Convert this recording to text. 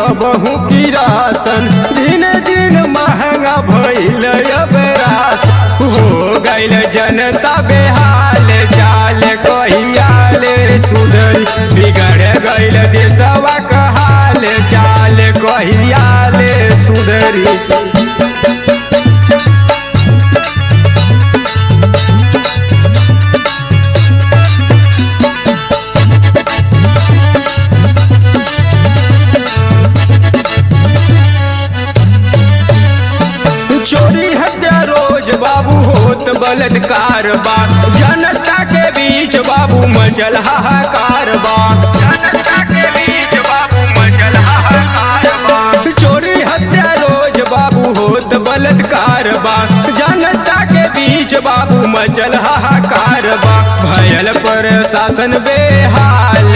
कबहू की राशन। दिन दिन महंगा भइल अब रास, हो गइल जनता बेहाल। चाल कहियाले सुधरी, बिगड़ गइल देशवा का हाल। चाल कहियाले सुधरी। चोरी हत्या रोज बाबू होत बलात्कार बा। जनता के बीच बाबू मचल हाहाकार बा। जनता के बीच बाबू मचल हाहाकार बा। चोरी हत्या रोज बाबू होत बलात्कार बा। जनता के बीच बाबू मचल हाहाकार बा। भयल प्रशासन बेहाल।